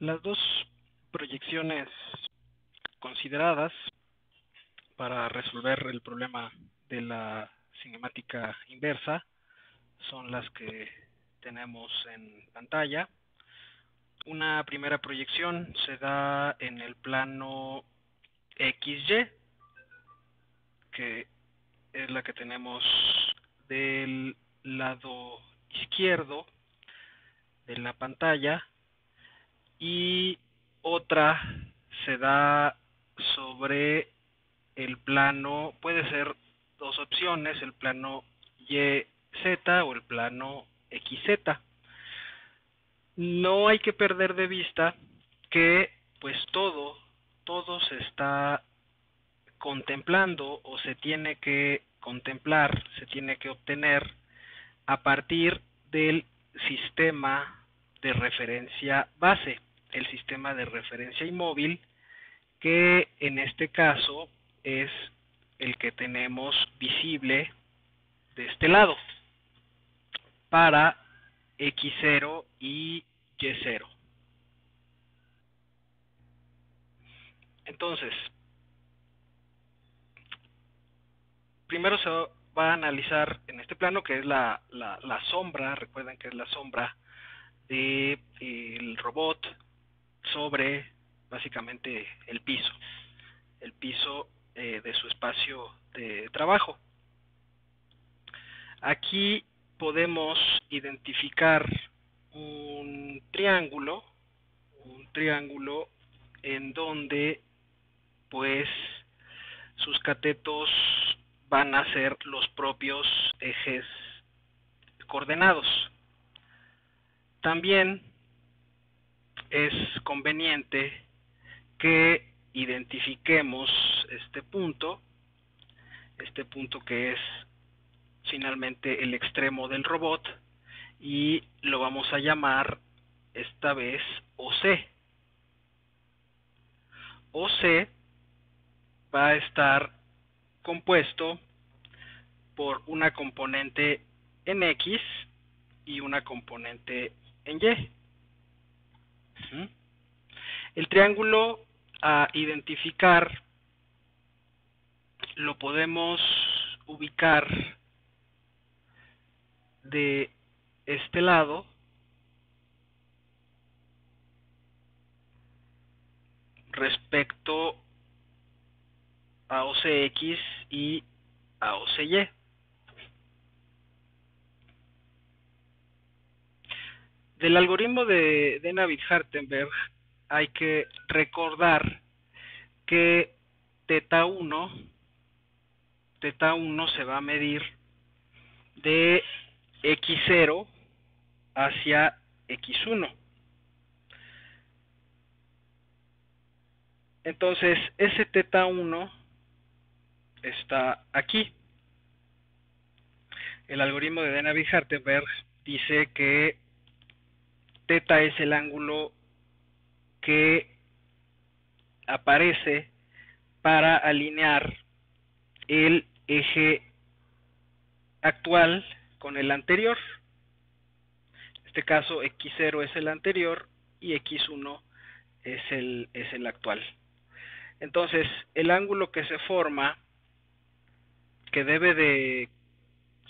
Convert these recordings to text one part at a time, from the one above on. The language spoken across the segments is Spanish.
Las dos proyecciones consideradas para resolver el problema de la cinemática inversa son las que tenemos en pantalla. Una primera proyección se da en el plano XY, que es la que tenemos del lado izquierdo de la pantalla, y otra se da sobre el plano, puede ser dos opciones, el plano YZ o el plano XZ. No hay que perder de vista que pues todo se está contemplando o se tiene que contemplar, se tiene que obtener a partir del sistema de referencia base, el sistema de referencia inmóvil, que en este caso es el que tenemos visible de este lado para X0 y Y0. Entonces, primero se va a analizar en este plano, que es la sombra. Recuerden que es la sombra del robot sobre básicamente el piso de su espacio de trabajo. Aquí podemos identificar un triángulo en donde pues sus catetos van a ser los propios ejes coordenados. También es conveniente que identifiquemos este punto que es finalmente el extremo del robot, y lo vamos a llamar esta vez OC. OC va a estar compuesto por una componente en X y una componente en Y. El triángulo a identificar lo podemos ubicar de este lado respecto a OCX y a OCY. Del algoritmo de Navier-Hartenberg hay que recordar que teta 1 se va a medir de X0 hacia X1. Entonces, ese teta 1 está aquí. El algoritmo de Navier-Hartenberg dice que teta es el ángulo que aparece para alinear el eje actual con el anterior. En este caso, X0 es el anterior y X1 es el actual. Entonces, el ángulo que se forma, que debe de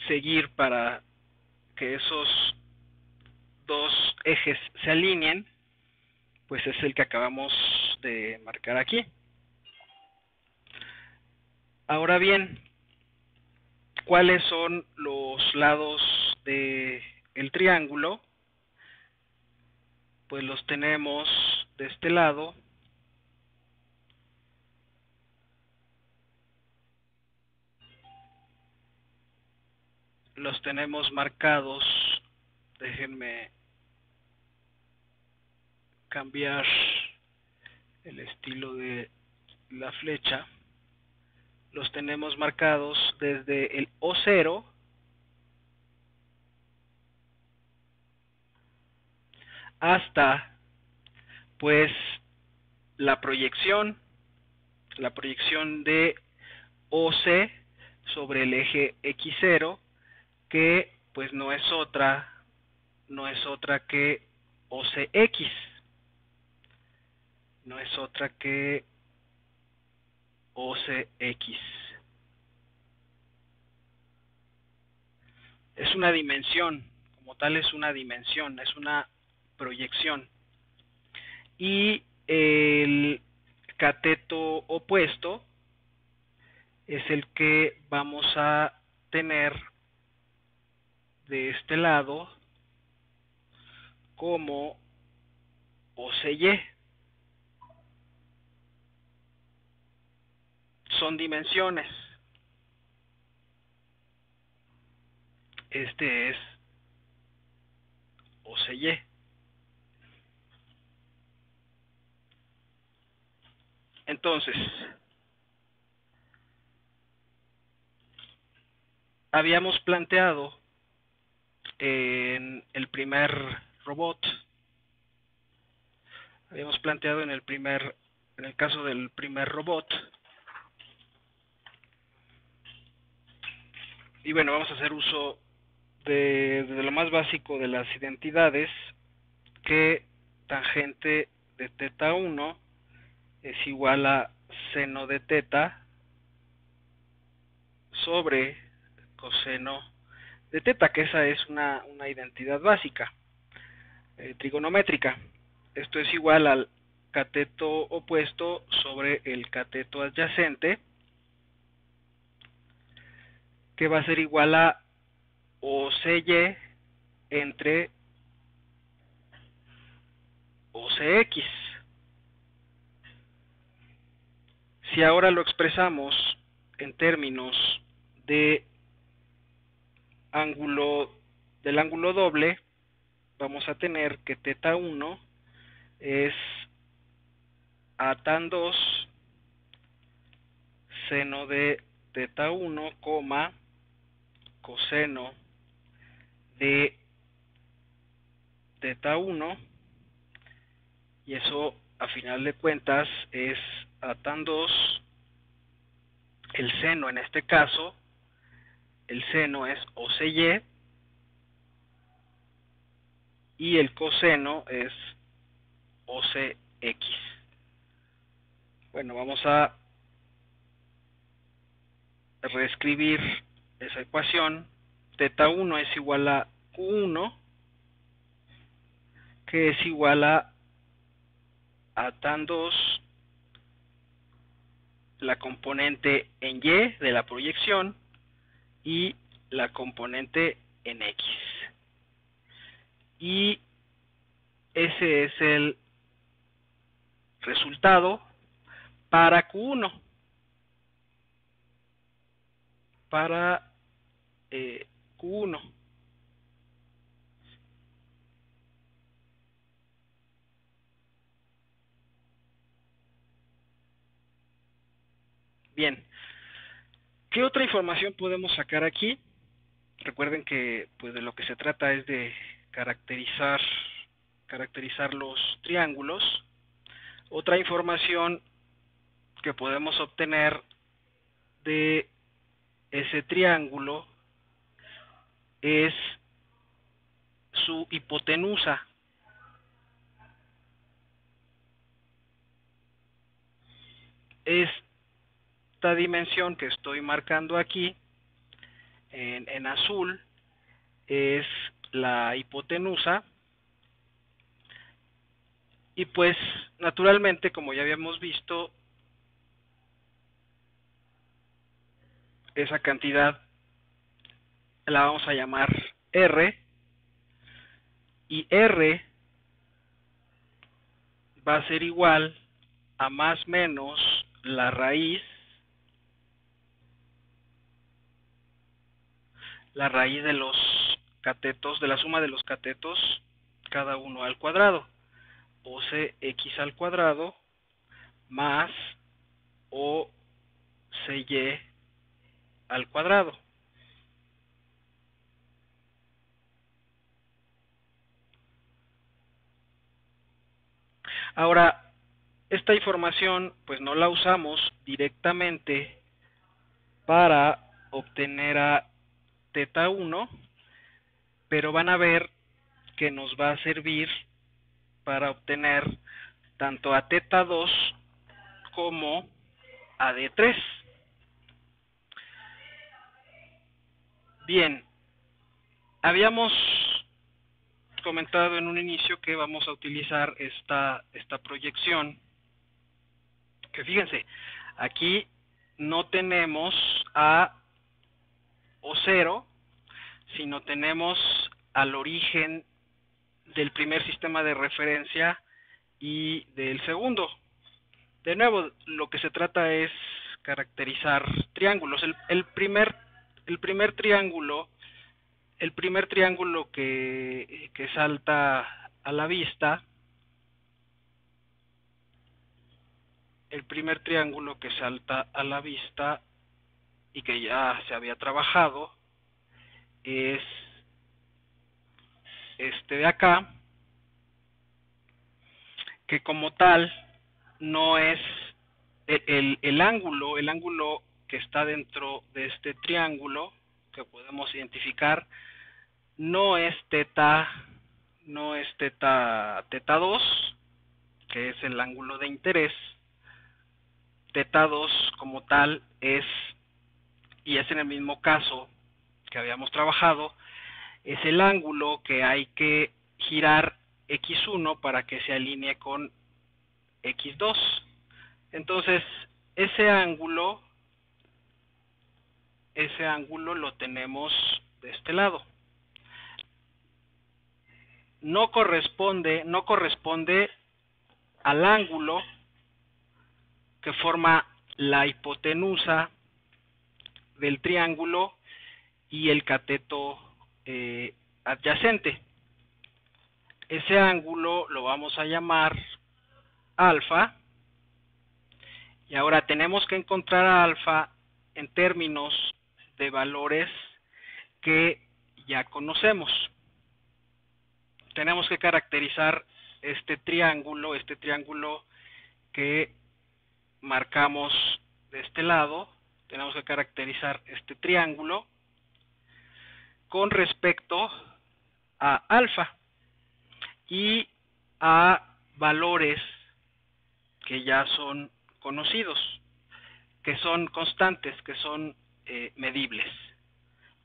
seguir para que esos dos ejes se alineen, pues es el que acabamos de marcar aquí. Ahora bien, ¿cuáles son los lados del triángulo? Pues los tenemos de este lado. Los tenemos marcados. Déjenme cambiar el estilo de la flecha. Los tenemos marcados desde el O0 hasta pues la proyección de OC sobre el eje X0, que pues no es otra que OCX. no es otra que OCX. Es una dimensión, como tal es una dimensión, es una proyección. Y el cateto opuesto es el que vamos a tener de este lado como OCY. Son dimensiones. Este es OCY. Entonces, habíamos planteado en el primer robot, en el caso del primer robot, y bueno, vamos a hacer uso de lo más básico de las identidades, que tangente de teta 1 es igual a seno de teta sobre coseno de teta, que esa es una identidad básica trigonométrica. Esto es igual al cateto opuesto sobre el cateto adyacente, que va a ser igual a OCY entre OCX. Si ahora lo expresamos en términos de del ángulo doble, vamos a tener que teta 1 es a tan 2 seno de teta 1, coseno de teta 1, y eso a final de cuentas es a tan 2, el seno en este caso, el seno es OCY y el coseno es OCX. Bueno, vamos a reescribir esa ecuación. Teta 1 es igual a Q1, que es igual a tan 2 la componente en Y de la proyección y la componente en X. Y ese es el resultado para Q1. Para Q1. Bien, ¿qué otra información podemos sacar aquí? Recuerden que pues de lo que se trata es de caracterizar los triángulos. Otra información que podemos obtener de ese triángulo es su hipotenusa. Esta dimensión que estoy marcando aquí en azul es la hipotenusa, y pues naturalmente, como ya habíamos visto, esa cantidad la vamos a llamar R, y R va a ser igual a más menos la raíz de los catetos, de la suma de los catetos, cada uno al cuadrado, o CX al cuadrado más OCY al cuadrado. Ahora, esta información pues no la usamos directamente para obtener a teta 1, pero van a ver que nos va a servir para obtener tanto a teta 2 como a D3. Bien, habíamos comentado en un inicio que vamos a utilizar esta proyección, que fíjense, aquí no tenemos a O0, sino tenemos al origen del primer sistema de referencia y del segundo. De nuevo, lo que se trata es caracterizar triángulos. El primer triángulo, que salta a la vista, y que ya se había trabajado es este de acá, que como tal no es el ángulo que está dentro de este triángulo que podemos identificar, no es teta 2, que es el ángulo de interés. Teta 2 como tal es, y es en el mismo caso que habíamos trabajado, es el ángulo que hay que girar x1 para que se alinee con x2. Entonces, ese ángulo lo tenemos de este lado. No corresponde al ángulo que forma la hipotenusa del triángulo y el cateto adyacente. Ese ángulo lo vamos a llamar alfa, y ahora tenemos que encontrar a alfa en términos de valores que ya conocemos. Tenemos que caracterizar este triángulo que marcamos de este lado. Tenemos que caracterizar este triángulo con respecto a alfa y a valores que ya son conocidos, que son constantes, que son medibles.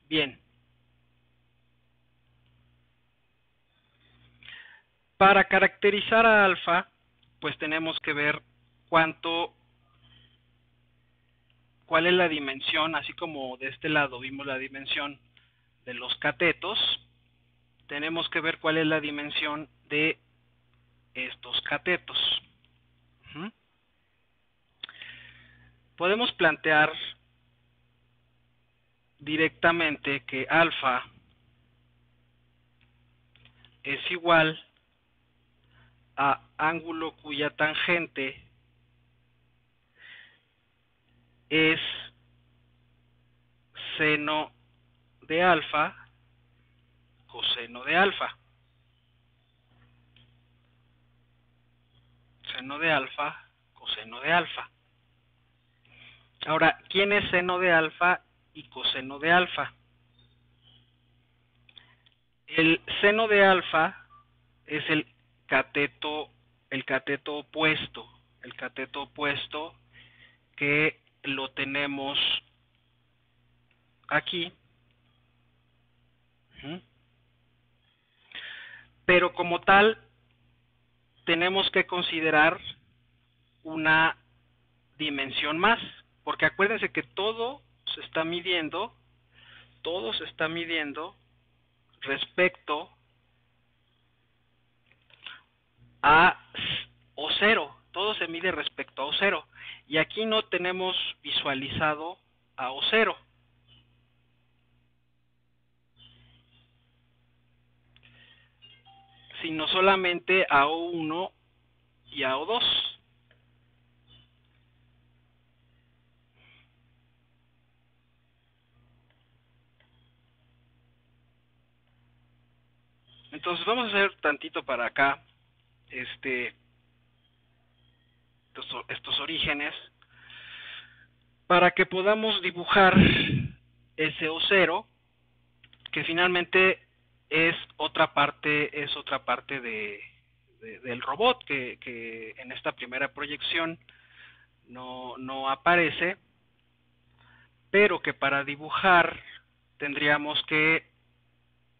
Bien. Para caracterizar a alfa, pues tenemos que ver cuál es la dimensión, así como de este lado vimos la dimensión de los catetos, tenemos que ver cuál es la dimensión de estos catetos. Podemos plantear directamente que alfa es igual a ángulo cuya tangente es seno de alfa coseno de alfa. Seno de alfa coseno de alfa. Ahora, ¿quién es seno de alfa y coseno de alfa? El seno de alfa es el cateto opuesto. El cateto opuesto que lo tenemos aquí. Pero como tal, tenemos que considerar una dimensión más, porque acuérdense que todo se está midiendo respecto a O0, todo se mide respecto a O0, y aquí no tenemos visualizado a O0. Sino solamente a O1 y a O2. Entonces vamos a hacer tantito para acá estos orígenes para que podamos dibujar ese O0, que finalmente es otra parte del robot que en esta primera proyección no aparece, pero que para dibujar tendríamos que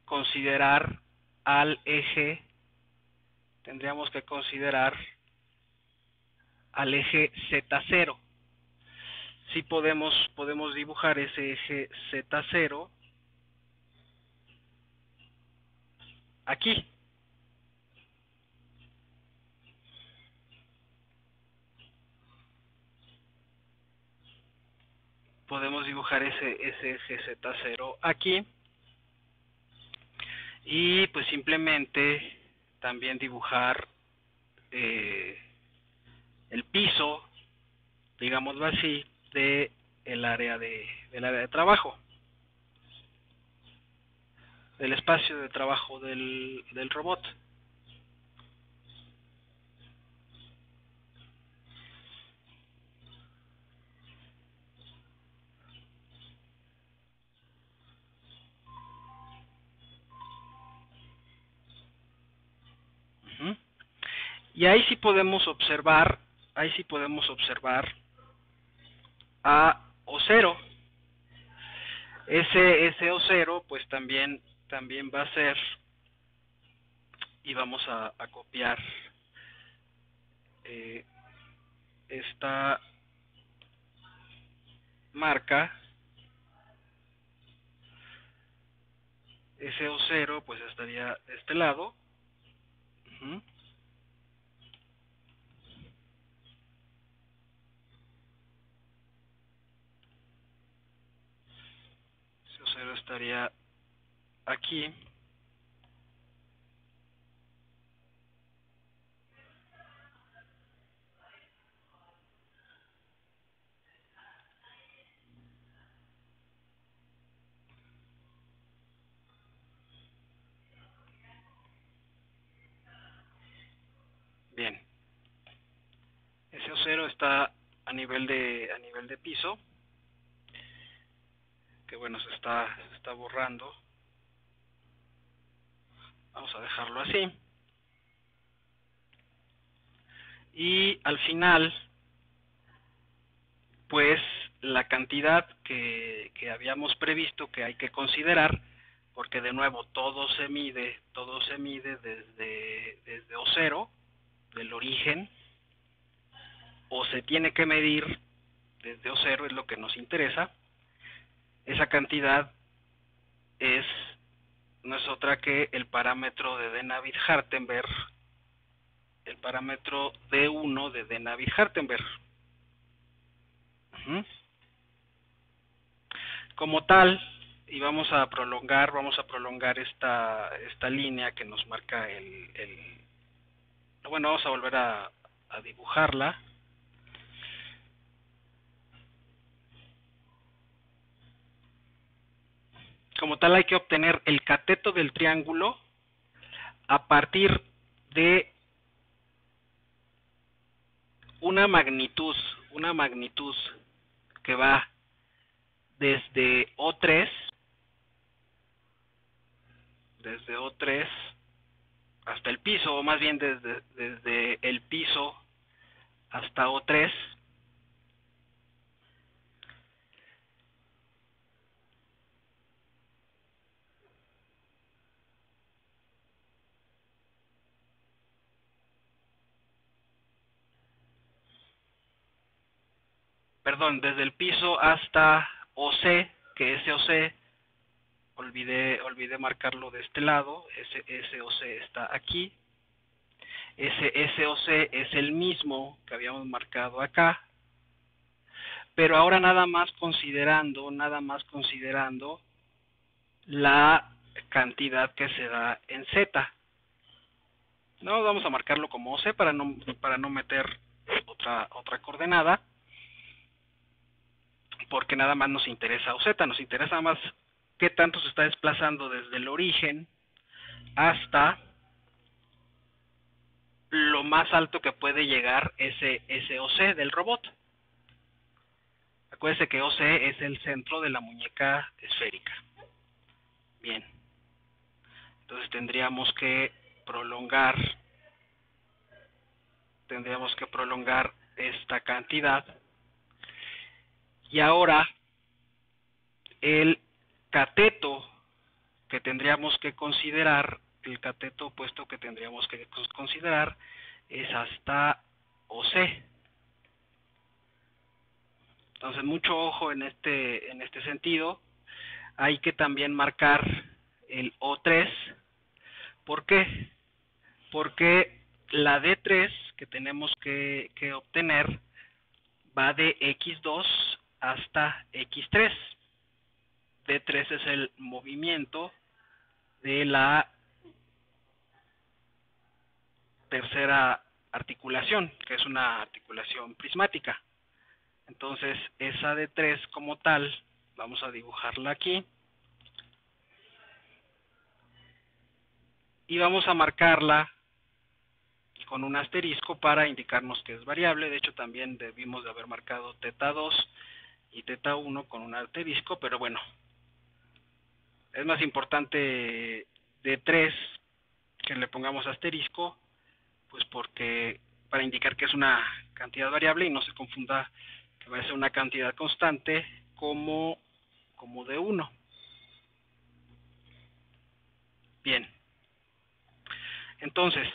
considerar al eje, Z0. Si podemos dibujar ese eje Z0 aquí. Podemos dibujar ese eje Z0 aquí. Y pues simplemente también dibujar el piso, digámoslo así, del área de trabajo, del espacio de trabajo del robot. Y ahí sí podemos observar a O0. Ese O0 pues también va a ser, y vamos a copiar esta marca. Ese O0 pues estaría de este lado. Ese O0 estaría aquí. Bien. Ese O0 está a nivel de piso, que bueno, se está borrando. Vamos a dejarlo así. Y al final, pues la cantidad que habíamos previsto que hay que considerar, porque de nuevo todo se mide desde O0, del origen, o se tiene que medir desde O0, es lo que nos interesa. Esa cantidad no es otra que el parámetro de Navier-Hartenberg, el parámetro D1 de Navier-Hartenberg. Como tal, y vamos a prolongar esta línea que nos marca bueno, vamos a volver a dibujarla. Como tal, hay que obtener el cateto del triángulo a partir de una magnitud que va desde O3 hasta el piso, o más bien desde el piso hasta O3. Perdón, desde el piso hasta OC, que ese OC, olvidé marcarlo de este lado, ese OC está aquí. Ese OC es el mismo que habíamos marcado acá, pero ahora nada más considerando la cantidad que se da en Z. No vamos a marcarlo como OC para no meter otra coordenada, porque nada más nos interesa OZ, nos interesa nada más qué tanto se está desplazando desde el origen hasta lo más alto que puede llegar ese OC del robot. Acuérdense que OC es el centro de la muñeca esférica. Bien. Entonces tendríamos que prolongar tendríamos que prolongar esta cantidad. Y ahora el cateto que tendríamos que considerar, el cateto opuesto que tendríamos que considerar es hasta OC. Entonces, mucho ojo en este sentido. Hay que también marcar el O3. ¿Por qué? Porque la D3 que tenemos que obtener va de X2 hasta X3. D3 es el movimiento de la tercera articulación, que es una articulación prismática. Entonces, esa D3 como tal, vamos a dibujarla aquí. Y vamos a marcarla con un asterisco para indicarnos que es variable. De hecho, también debimos de haber marcado θ2 y θ1 con un asterisco, pero bueno, es más importante D3 que le pongamos asterisco, pues porque para indicar que es una cantidad variable y no se confunda que va a ser una cantidad constante como D1. Bien. Entonces,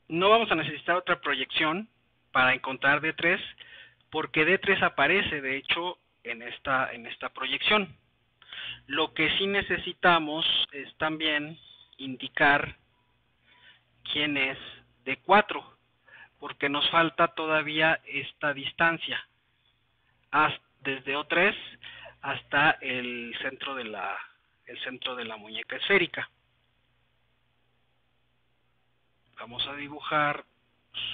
no vamos a necesitar otra proyección para encontrar D3, porque D3 aparece, de hecho, en esta proyección. Lo que sí necesitamos es también indicar quién es D4, porque nos falta todavía esta distancia, desde O3 hasta el centro de la muñeca esférica. Vamos a dibujar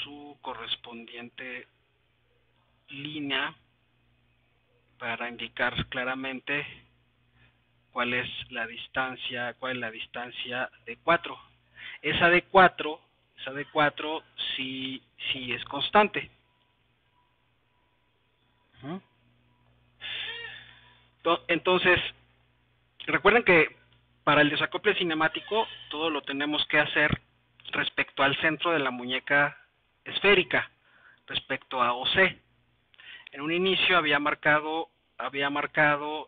su correspondiente línea para indicar claramente cuál es la distancia de 4. Esa de 4 sí es constante. Entonces, recuerden que para el desacople cinemático todo lo tenemos que hacer respecto al centro de la muñeca esférica, respecto a OC. En un inicio había marcado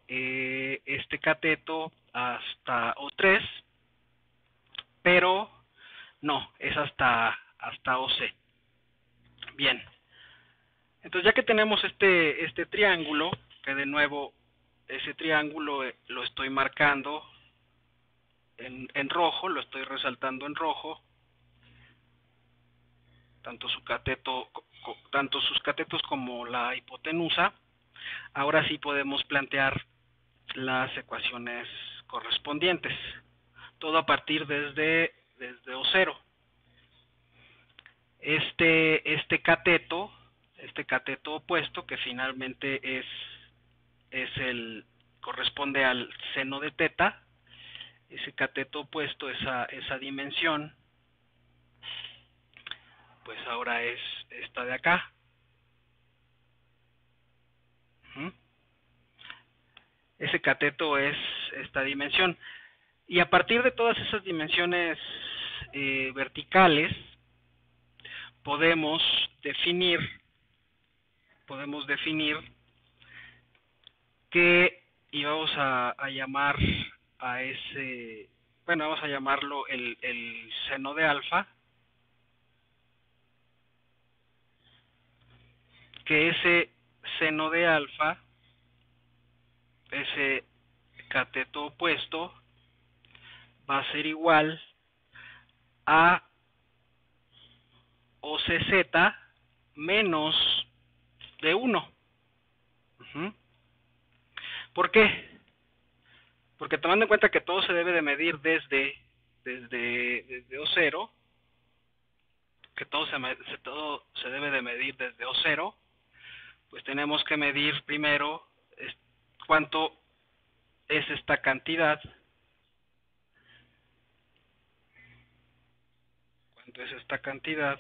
este cateto hasta O3, pero no, es hasta OC. Bien, entonces ya que tenemos este triángulo, que de nuevo ese triángulo lo estoy marcando en rojo, lo estoy resaltando en rojo, tanto sus catetos como la hipotenusa. Ahora sí podemos plantear las ecuaciones correspondientes, todo a partir desde O0. Este cateto opuesto, que finalmente corresponde al seno de teta, ese cateto opuesto, esa dimensión, pues ahora es esta de acá. Ese cateto es esta dimensión. Y a partir de todas esas dimensiones verticales, podemos definir que, y vamos a llamar a ese, bueno, vamos a llamarlo el seno de alfa, que ese seno de alfa, ese cateto opuesto, va a ser igual a OCZ menos D1. ¿Por qué? Porque tomando en cuenta que todo se debe de medir desde O0, que todo se debe de medir desde O0, pues tenemos que medir primero cuánto es esta cantidad. ¿Cuánto es esta cantidad?